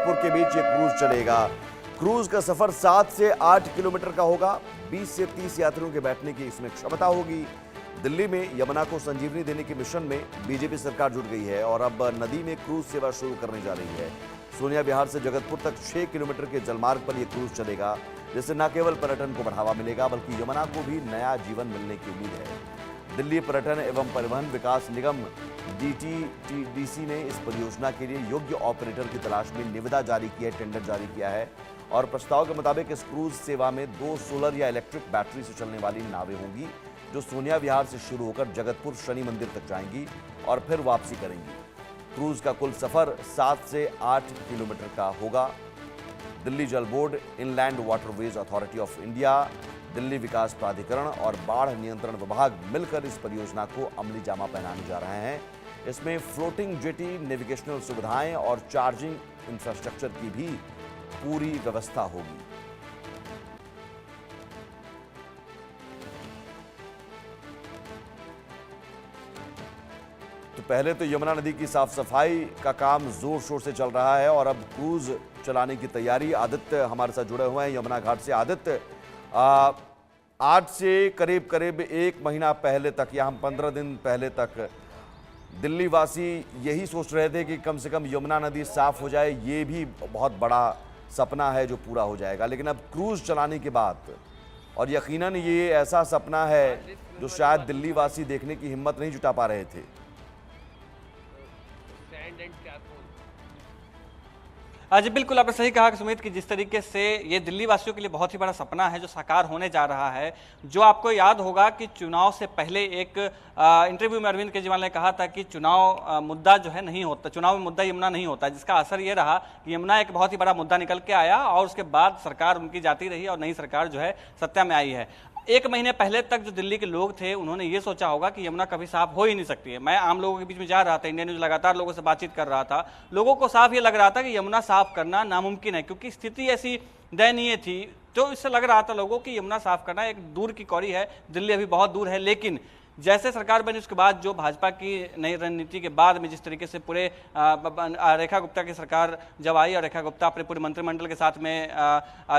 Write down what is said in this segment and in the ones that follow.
जगतपुर के बीच ये क्रूज चलेगा। क्रूज का सफर 7 से 8 किलोमीटर का होगा। 20 से 30 यात्रियों के बैठने की इसमें क्षमता होगी। दिल्ली में यमुना को संजीवनी देने के मिशन में बीजेपी सरकार जुट गई है और अब नदी में क्रूज सेवा शुरू करने जा रही है। सोनिया विहार से जगतपुर तक 6 किलोमीटर के जलमार्ग पर यह क्रूज चलेगा, जिससे न केवल पर्यटन को बढ़ावा मिलेगा बल्कि यमुना को भी नया जीवन मिलने की उम्मीद है। दिल्ली पर्यटन एवं परिवहन विकास निगम DTDC ने इस परियोजना के लिए योग्य ऑपरेटर की तलाश में निविदा जारी की है, टेंडर जारी किया है और प्रस्ताव के मुताबिक इस क्रूज सेवा में 2 सोलर या इलेक्ट्रिक बैटरी से चलने वाली नावें होंगी, जो सोनिया विहार से शुरू होकर जगतपुर शनि मंदिर तक जाएंगी और फिर वापसी करेंगी। क्रूज का कुल सफर 7 से 8 किलोमीटर का होगा। Delhi Jal board, inland waterways authority of India, Delhi Vikas Pradhikaran और बाढ़ नियंत्रण विभाग मिलकर इस परियोजना को अमली जामा पहनाने जा रहे हैं। इसमें फ्लोटिंग जेटी, नेविगेशनल सुविधाएं और चार्जिंग इंफ्रास्ट्रक्चर की भी पूरी व्यवस्था होगी। तो पहले तो यमुना नदी की साफ सफाई का काम जोर शोर से चल रहा है और अब क्रूज चलाने की तैयारी। आदित्य हमारे साथ जुड़े हुए हैं यमुना घाट से। आदित्य, आज से करीब 1 महीना पहले तक या हम 15 दिन पहले तक दिल्ली वासी यही सोच रहे थे कि कम से कम यमुना नदी साफ हो जाए, ये भी बहुत बड़ा सपना है जो पूरा हो जाएगा। लेकिन अब क्रूज चलाने के बाद और यकीनन ये ऐसा सपना है जो शायद दिल्ली वासी देखने की हिम्मत नहीं जुटा पा रहे थे। जी बिल्कुल, आपने सही कहा कि सुमित कि जिस तरीके से ये दिल्ली वासियों के लिए बहुत ही बड़ा सपना है जो साकार होने जा रहा है। जो आपको याद होगा कि चुनाव से पहले एक इंटरव्यू में अरविंद केजरीवाल ने कहा था कि चुनाव मुद्दा जो है नहीं होता, चुनाव में मुद्दा यमुना नहीं होता, जिसका असर ये रहा कि यमुना एक बहुत ही बड़ा मुद्दा निकल के आया और उसके बाद सरकार उनकी जाती रही और नई सरकार जो है सत्ता में आई है। 1 महीने पहले तक जो दिल्ली के लोग थे उन्होंने ये सोचा होगा कि यमुना कभी साफ हो ही नहीं सकती है। मैं आम लोगों के बीच में जा रहा था, इंडिया न्यूज लगातार लोगों से बातचीत कर रहा था, लोगों को साफ ये लग रहा था कि यमुना साफ करना नामुमकिन है, क्योंकि स्थिति ऐसी दयनीय थी। तो इससे लग रहा था लोगों की यमुना साफ करना एक दूर की कौड़ी है, दिल्ली अभी बहुत दूर है। लेकिन जैसे सरकार बनी उसके बाद जो भाजपा की नई रणनीति के बाद में जिस तरीके से पूरे रेखा गुप्ता की सरकार जब आई और रेखा गुप्ता अपने पूरे मंत्रिमंडल के साथ में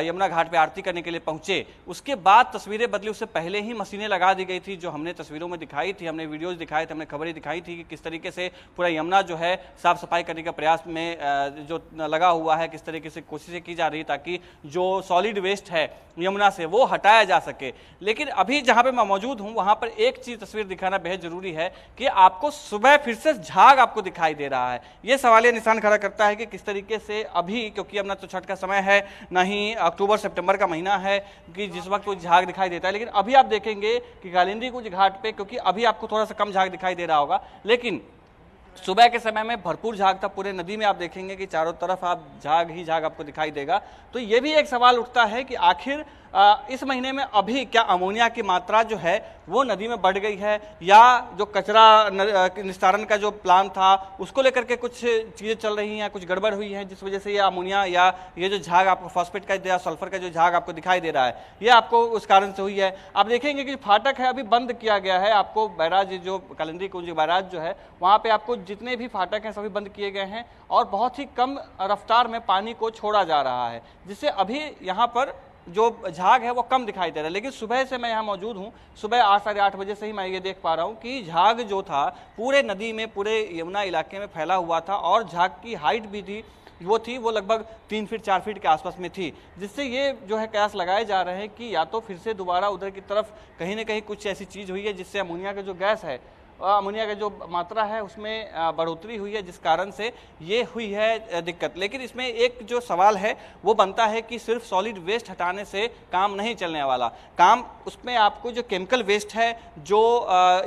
यमुना घाट पे आरती करने के लिए पहुंचे, उसके बाद तस्वीरें बदली। उससे पहले ही मशीनें लगा दी गई थी, जो हमने तस्वीरों में दिखाई थी, हमने वीडियोज दिखाए थे, हमने खबरें दिखाई थी कि किस तरीके से पूरा यमुना जो है साफ सफाई करने का प्रयास में जो लगा हुआ है, किस तरीके से कोशिशें की जा रही ताकि जो सॉलिड वेस्ट है यमुना से वो हटाया जा सके। लेकिन अभी जहाँ पे मैं मौजूद हूँ वहाँ पर एक चीज तस्वीर दिखाना बेहद जरूरी है कि आपको सुबह फिर से झाग आपको दिखाई दे रहा है। ये सवालिया निशान खड़ा करता है कि किस तरीके से अभी, क्योंकि अब ना तो छठ का समय है, ना ही अक्टूबर सितंबर का महीना है कि जिस वक्त वो झाग दिखाई देता है। लेकिन अभी आप देखेंगे कि कालिंदी कुंज घाट पे, क्योंकि अभी आपको थोड़ा सा कम झाग दिखाई दे रहा होगा, लेकिन सुबह के समय में भरपूर झाग था। पूरे नदी में आप देखेंगे कि चारों तरफ आप झाग ही झाग आपको दिखाई देगा। तो ये भी एक सवाल उठता है कि आखिर इस महीने में अभी क्या अमोनिया की मात्रा जो है वो नदी में बढ़ गई है, या जो कचरा निस्तारण का जो प्लान था उसको लेकर के कुछ चीज़ें चल रही हैं, कुछ गड़बड़ हुई है, जिस वजह से ये अमोनिया या ये जो झाग आपको फॉस्फेट का या सल्फर का जो झाग आपको दिखाई दे रहा है, ये आपको उस कारण से हुई है। आप देखेंगे कि फाटक है अभी बंद किया गया है। आपको बैराज, जो कालिंदी कुंज बैराज जो है, वहाँ पे आपको जितने भी फाटक हैं सभी बंद किए गए हैं और बहुत ही कम रफ्तार में पानी को छोड़ा जा रहा है, जिससे अभी यहाँ पर जो झाग है वो कम दिखाई दे रहा है। लेकिन सुबह से मैं यहाँ मौजूद हूँ, सुबह 8 साढ़े 8 बजे से ही मैं ये देख पा रहा हूँ कि झाग जो था पूरे नदी में, पूरे यमुना इलाके में फैला हुआ था और झाग की हाइट भी थी वो लगभग 3 फीट 4 फीट के आसपास में थी, जिससे ये जो है कयास लगाए जा रहे हैं कि या तो फिर से दोबारा उधर की तरफ कहीं ना कहीं कुछ ऐसी चीज़ हुई है जिससे अमोनिया का जो गैस है, अमोनिया का जो मात्रा है उसमें बढ़ोतरी हुई है, जिस कारण से ये हुई है दिक्कत। लेकिन इसमें एक जो सवाल है वो बनता है कि सिर्फ सॉलिड वेस्ट हटाने से काम नहीं चलने वाला, काम उसमें आपको जो केमिकल वेस्ट है, जो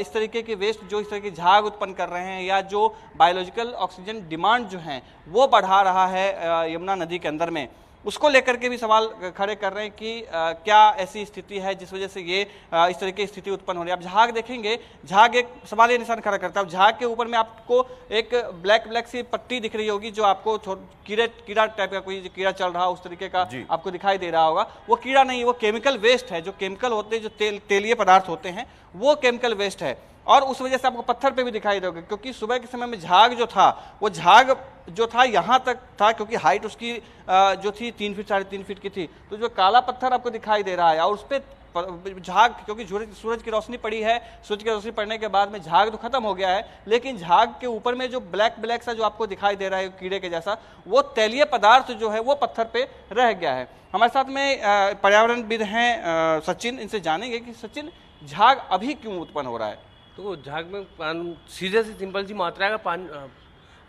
इस तरीके के वेस्ट जो इस तरह की झाग उत्पन्न कर रहे हैं, या जो बायोलॉजिकल ऑक्सीजन डिमांड जो है वो बढ़ा रहा है यमुना नदी के अंदर में, उसको लेकर के भी सवाल खड़े कर रहे हैं कि क्या ऐसी स्थिति है जिस वजह से ये इस तरह की स्थिति उत्पन्न हो रही है। आप झाग देखेंगे, झाग एक सवाल ये निशान खड़ा करता है। झाग के ऊपर में आपको एक ब्लैक सी पट्टी दिख रही होगी, जो आपको कीड़ा टाइप का कोई कीड़ा चल रहा उस तरीके का आपको दिखाई दे रहा होगा। वो कीड़ा नहीं, वो केमिकल वेस्ट है, जो केमिकल होते हैं, जो तेलीय पदार्थ होते हैं, वो केमिकल वेस्ट है। और उस वजह से आपको पत्थर पे भी दिखाई दोगे, क्योंकि सुबह के समय में झाग जो था, वो झाग जो था यहाँ तक था, क्योंकि हाइट उसकी जो थी 3 फीट 3.5 फीट की थी। तो जो काला पत्थर आपको दिखाई दे रहा है और उस पर झाग, क्योंकि सूरज की रोशनी पड़ी है, सूरज की रोशनी पड़ने के बाद में झाग तो खत्म हो गया है, लेकिन झाग के ऊपर में जो ब्लैक सा जो आपको दिखाई दे रहा है कीड़े के जैसा, वो तैलीय पदार्थ जो है वो पत्थर पे रह गया है। हमारे साथ में पर्यावरणविद हैं सचिन, इनसे जानेंगे कि सचिन, झाग अभी क्यों उत्पन्न हो रहा है? तो झाग में सीधे से सिंपल सी मात्रा का पानी,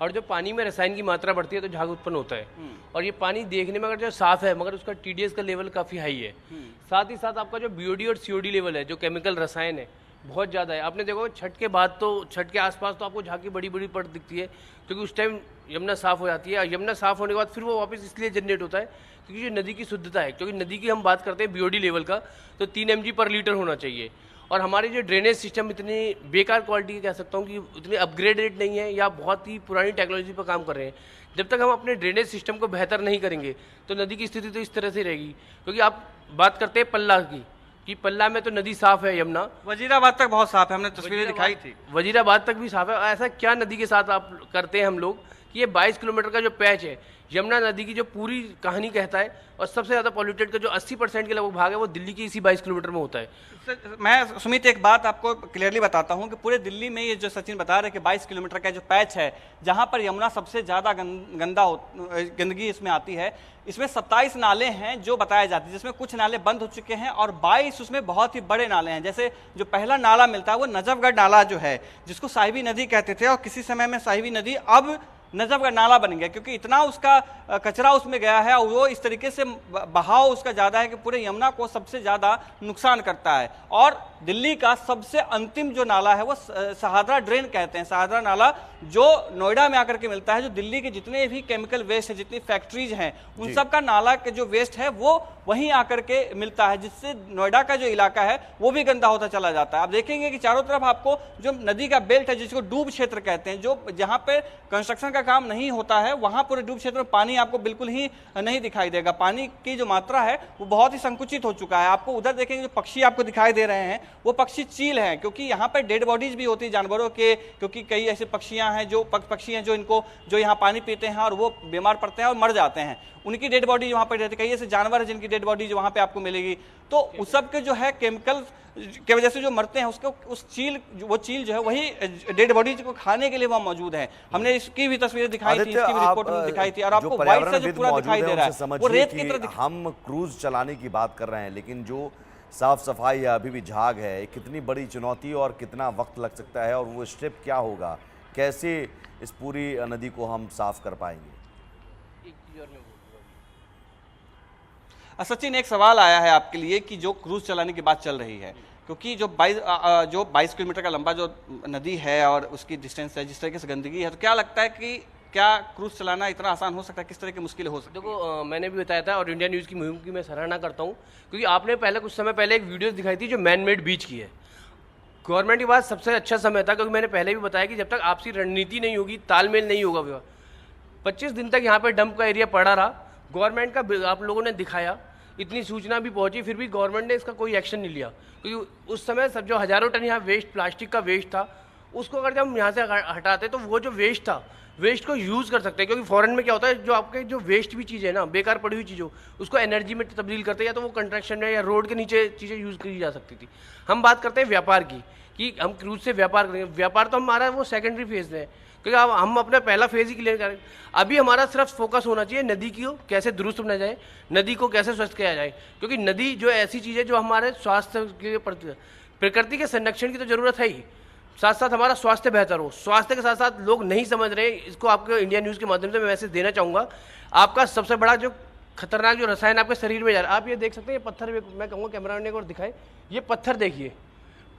और जब पानी में रसायन की मात्रा बढ़ती है तो झाग उत्पन्न होता है। और ये पानी देखने में अगर जो साफ है, मगर उसका टीडीएस का लेवल काफ़ी हाई है। साथ ही साथ आपका जो बीओडी और सीओडी लेवल है, जो केमिकल रसायन है, बहुत ज़्यादा है। आपने देखो छठ के बाद तो, छठ के आसपास तो आपको झाग की बड़ी बड़ी परत दिखती है, क्योंकि उस टाइम यमुना साफ़ हो जाती है। और यमुना साफ़ होने के बाद फिर वो वापस इसलिए जनरेट होता है क्योंकि जो नदी की शुद्धता है, क्योंकि नदी की हम बात करते हैं बीओडी लेवल का, तो 3 mg पर लीटर होना चाहिए। और हमारे जो ड्रेनेज सिस्टम इतनी बेकार क्वालिटी के कह सकता हूँ कि उतनी अपग्रेडेड नहीं है, या बहुत ही पुरानी टेक्नोलॉजी पर काम कर रहे हैं। जब तक हम अपने ड्रेनेज सिस्टम को बेहतर नहीं करेंगे तो नदी की स्थिति तो इस तरह से रहेगी। क्योंकि आप बात करते हैं पल्ला की, कि पल्ला में तो नदी साफ है यमुना, वजीराबाद तक बहुत साफ है, हमने तस्वीरें दिखाई थी। वजीराबाद तक भी साफ है। ऐसा क्या नदी के साथ आप करते हैं हम लोग कि ये 22 किलोमीटर का जो पैच है यमुना नदी की, जो पूरी कहानी कहता है, और सबसे ज़्यादा पॉल्यूटेड का जो 80% के लगभग भाग है वो दिल्ली की इसी 22 किलोमीटर में होता है। मैं सुमित एक बात आपको क्लियरली बताता हूं कि पूरे दिल्ली में ये जो सचिन बता रहे हैं कि 22 किलोमीटर का जो पैच है, जहां पर यमुना सबसे ज़्यादा गंदगी इसमें आती है, इसमें 27 नाले हैं जो बताए जाते हैं, जिसमें कुछ नाले बंद हो चुके हैं और 22 उसमें बहुत ही बड़े नाले हैं। जैसे जो पहला नाला मिलता है वो नजफगढ़ नाला जो है, जिसको साहिबी नदी कहते थे, और किसी समय में साहिबी नदी अब नजफगढ़ नाला बन गया, क्योंकि इतना उसका कचरा उसमें गया है और वो इस तरीके से बहाव उसका ज़्यादा है कि पूरे यमुना को सबसे ज़्यादा नुकसान करता है। और दिल्ली का सबसे अंतिम जो नाला है वो शहादरा ड्रेन कहते हैं, शहादरा नाला, जो नोएडा में आकर के मिलता है। जो दिल्ली के जितने भी केमिकल वेस्ट है, जितनी फैक्ट्रीज हैं, उन सब का नाला के जो वेस्ट है वो वहीं आकर के मिलता है, जिससे नोएडा का जो इलाका है वो भी गंदा होता चला जाता है। आप देखेंगे कि चारों तरफ आपको जो नदी का बेल्ट है, जिसको डूब क्षेत्र कहते हैं, जो जहाँ पे कंस्ट्रक्शन का काम नहीं होता है, वहां पूरे डूब क्षेत्र में पानी आपको बिल्कुल ही नहीं दिखाई देगा। पानी की जो मात्रा है वो बहुत ही संकुचित हो चुका है। आपको उधर देखेंगे जो पक्षी आपको दिखाई दे रहे हैं वो पक्षी चील हैं, क्योंकि यहाँ पे डेड बॉडीज भी होती है जानवरों के, क्योंकि कई ऐसे पक्षियां हैं जो पक्षी हैं जो यहाँ पानी पीते हैं और वो बीमार पड़ते हैं और मर जाते हैं, उनकी डेड बॉडी वहाँ पर रहती है। कई ऐसे जानवर हैं जिनकी डेड बॉडी वहाँ पे आपको मिलेगी। तो उस सब के जो है केमिकल की वजह से जो मरते हैं, उसको उस वो चील जो है वही डेड बॉडीज को खाने के लिए वहाँ मौजूद है। हमने इसकी भी तस्वीरें दिखाई थी, इसकी भी रिपोर्ट दिखाई थी, और आपको वाइट से जो पूरा दिखाई दे रहा है वो रेत की तरह। हम क्रूज चलाने की बात कर रहे हैं, लेकिन जो साफ सफाई या अभी भी झाग है, कितनी बड़ी चुनौती और कितना वक्त लग सकता है, और वो स्टेप क्या होगा, कैसे इस पूरी नदी को हम साफ कर पाएंगे? सचिन, एक सवाल आया है आपके लिए कि जो क्रूज चलाने की बात चल रही है, क्योंकि जो 22 किलोमीटर का लंबा जो नदी है और उसकी डिस्टेंस है, जिस तरीके से गंदगी है, तो क्या लगता है कि क्या क्रूज चलाना इतना आसान हो सकता है? किस तरह की मुश्किलें हो सकती है? देखो, मैंने भी बताया था, और इंडिया न्यूज़ की मुहिम की मैं सराहना करता हूँ, क्योंकि आपने पहले कुछ समय पहले एक वीडियो दिखाई थी जो मैन मेड बीच की है। गवर्नमेंट के पास सबसे अच्छा समय था, क्योंकि मैंने पहले भी बताया कि जब तक आपसी रणनीति नहीं होगी, तालमेल नहीं होगा, 25 दिन तक यहाँ पर डंप का एरिया पड़ा रहा। गवर्नमेंट का आप लोगों ने दिखाया, इतनी सूचना भी पहुंची, फिर भी गवर्नमेंट ने इसका कोई एक्शन नहीं लिया, क्योंकि उस समय सब जो हज़ारों टन यहाँ वेस्ट, प्लास्टिक का वेस्ट था, उसको अगर जब हम यहाँ से हटाते तो वो जो वेस्ट था, वेस्ट को यूज़ कर सकते हैं। क्योंकि फॉरेन में क्या होता है, जो आपके जो वेस्ट भी चीज़ है ना, बेकार पड़ी हुई चीज़ों, उसको एनर्जी में तब्दील करते हैं, या तो वो कंस्ट्रक्शन में या रोड के नीचे चीज़ें यूज़ की जा सकती थी। हम बात करते हैं व्यापार की, कि हम क्रूज से व्यापार करेंगे। व्यापार तो हमारा वो सेकेंडरी फेज है, क्योंकि अब हम अपना पहला फेज ही क्लियर करेंगे। अभी हमारा सिर्फ फोकस होना चाहिए नदी की कैसे दुरुस्त बनाया जाए, नदी को कैसे स्वस्थ किया जाए, क्योंकि नदी जो ऐसी चीज़ है जो हमारे स्वास्थ्य के प्रकृति के संरक्षण की तो ज़रूरत है ही, साथ साथ हमारा स्वास्थ्य बेहतर हो। स्वास्थ्य के साथ साथ लोग नहीं समझ रहे, इसको आपको इंडिया न्यूज़ के माध्यम से मैं मैसेज देना चाहूँगा। आपका सबसे बड़ा जो खतरनाक जो रसायन आपके शरीर में जा रहा है, आप ये देख सकते हैं, ये पत्थर, मैं कहूँगा कैमरा ने को दिखाए, ये पत्थर देखिए,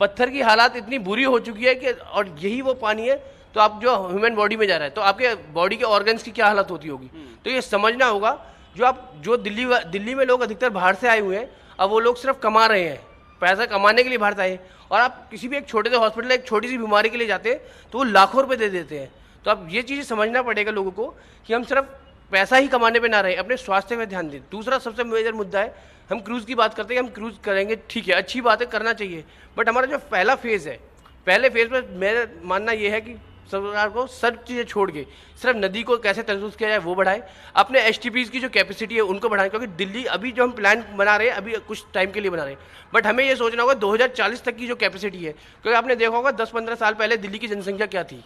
पत्थर की हालात इतनी बुरी हो चुकी है कि, और यही वो पानी है तो आप जो ह्यूमन बॉडी में जा रहा है, तो आपके बॉडी के ऑर्गन्स की क्या हालत होती होगी। तो ये समझना होगा, जो दिल्ली में लोग अधिकतर बाहर से आए हुए हैं, अब वो लोग सिर्फ कमा रहे हैं, पैसा कमाने के लिए बाहर से आए हैं, और आप किसी भी एक छोटे से हॉस्पिटल, एक छोटी सी बीमारी के लिए जाते हैं तो वो लाखों रुपये दे देते हैं। तो अब ये चीज़ें समझना पड़ेगा लोगों को कि हम सिर्फ पैसा ही कमाने पे ना रहे, अपने स्वास्थ्य पे ध्यान दें। दूसरा सबसे मेजर मुद्दा है, हम क्रूज़ की बात करते हैं, हम क्रूज़ करेंगे, ठीक है, अच्छी बात है, करना चाहिए, बट हमारा जो पहला फेज़ है पहले फेज में मेरा मानना ये है कि सरकार को सब चीज़ें छोड़ के सिर्फ नदी को कैसे तहफुज़ किया जाए वो बढ़ाए, अपने एसटीपीज की जो कैपेसिटी है उनको बढ़ाएं, क्योंकि दिल्ली अभी जो हम प्लान बना रहे हैं अभी कुछ टाइम के लिए बना रहे हैं, बट हमें ये सोचना होगा 2040 तक की जो कैपेसिटी है, क्योंकि आपने देखा होगा 10-15 साल पहले दिल्ली की जनसंख्या क्या थी।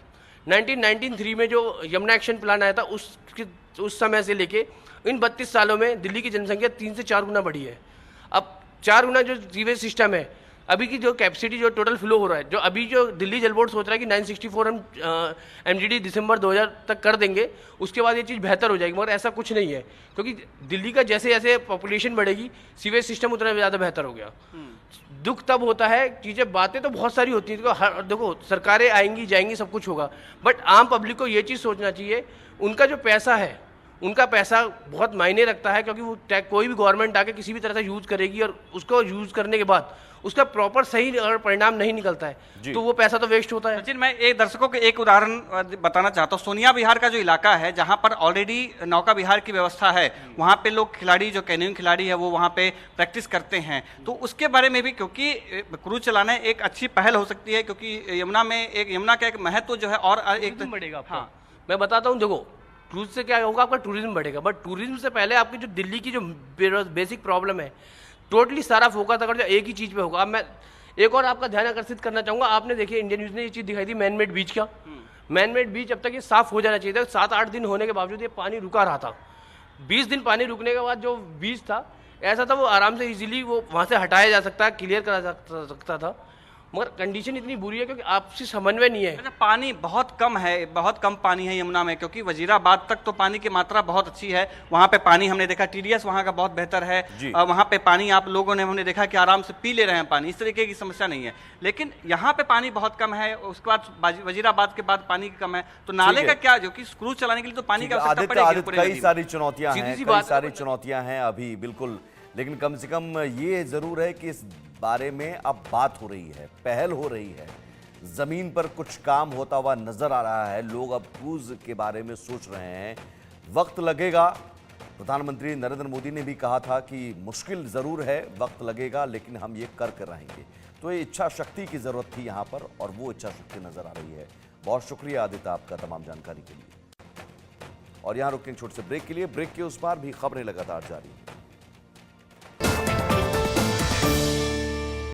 1993 में जो यमुना एक्शन प्लान आया था उस समय से लेके इन 32 सालों में दिल्ली की जनसंख्या 3 से 4 गुना बढ़ी है। अब 4 गुना जो सीवेज सिस्टम है, अभी की जो कैपेसिटी जो टोटल फ्लो हो रहा है, जो अभी जो दिल्ली जल बोर्ड सोच रहा है कि 964 MGD दिसंबर 2000 तक कर देंगे, उसके बाद ये चीज़ बेहतर हो जाएगी, मगर ऐसा कुछ नहीं है, क्योंकि दिल्ली का जैसे जैसे पॉपुलेशन बढ़ेगी सीवेज सिस्टम उतना ज़्यादा बेहतर हो गया। दुख तब होता है, चीज़ें बातें तो बहुत सारी होती हैं, देखो सरकारें आएंगी जाएंगी सब कुछ होगा, बट आम पब्लिक को ये चीज़ सोचना चाहिए उनका जो पैसा है उनका पैसा बहुत मायने रखता है, क्योंकि वो कोई भी गवर्नमेंट आके किसी भी तरह से यूज़ करेगी और उसको यूज़ करने के बाद उसका प्रॉपर सही अगर परिणाम नहीं निकलता है तो वो पैसा तो वेस्ट होता है। सचिन, मैं एक दर्शकों को एक उदाहरण बताना चाहता हूँ। सोनिया विहार का जो इलाका है जहाँ पर ऑलरेडी नौका विहार की व्यवस्था है, वहाँ पे लोग खिलाड़ी जो कैनोइंग खिलाड़ी है वो वहाँ पे प्रैक्टिस करते हैं, तो उसके बारे में भी, क्योंकि क्रूज चलाना एक अच्छी पहल हो सकती है, क्योंकि यमुना का एक महत्व जो है और एक बढ़ेगा। हाँ, मैं बताता हूँ, देखो क्रूज से क्या होगा, आपका टूरिज्म बढ़ेगा, बट टूरिज्म से पहले आपकी जो दिल्ली की जो बेसिक प्रॉब्लम है, टोटली सारा फोकस अगर जो एक ही चीज़ पे होगा। अब मैं एक और आपका ध्यान आकर्षित करना चाहूँगा, आपने देखिए इंडियन न्यूज़ ने ये चीज़ दिखाई थी मैन मेड बीच का। मैन मेड बीच अब तक ये साफ हो जाना चाहिए था, 7-8 दिन होने के बावजूद ये पानी रुका रहा था। 20 दिन पानी रुकने के बाद जो बीच था ऐसा था वो आराम से इजीली वो वहाँ से हटाया जा सकता, क्लियर करा जा सकता था, मगर कंडीशन इतनी बुरी है क्योंकि आपसी समन्वय नहीं है। अच्छा, पानी बहुत कम है, बहुत कम पानी है यमुना में, क्योंकि वजीराबाद तक तो पानी की मात्रा बहुत अच्छी है, वहाँ पे पानी हमने देखा TDS वहाँ का बहुत बेहतर है, वहाँ पे पानी आप लोगों ने हमने देखा कि आराम से पी ले रहे हैं पानी, इस तरीके की समस्या नहीं है। लेकिन यहाँ पे पानी बहुत कम है, उसके बाद वजीराबाद के बाद पानी कम है, तो नाले का क्या, जो कि क्रूज चलाने के लिए तो पानी की आवश्यकता पड़ेगी। कई सारी चुनौतियां हैं अभी, बिल्कुल, लेकिन कम से कम ये जरूर है कि इस बारे में अब बात हो रही है, पहल हो रही है, जमीन पर कुछ काम होता हुआ नजर आ रहा है, लोग अब क्रूज के बारे में सोच रहे हैं। वक्त लगेगा, प्रधानमंत्री नरेंद्र मोदी ने भी कहा था कि मुश्किल जरूर है, वक्त लगेगा, लेकिन हम ये कर रहेंगे। तो ये इच्छा शक्ति की जरूरत थी यहाँ पर, और वो इच्छा शक्ति नजर आ रही है। बहुत शुक्रिया आदित्य आपका तमाम जानकारी के लिए। और यहाँ रुकते हैं छोटे से ब्रेक के लिए। ब्रेक के उस पार भी खबरें लगातार जारी।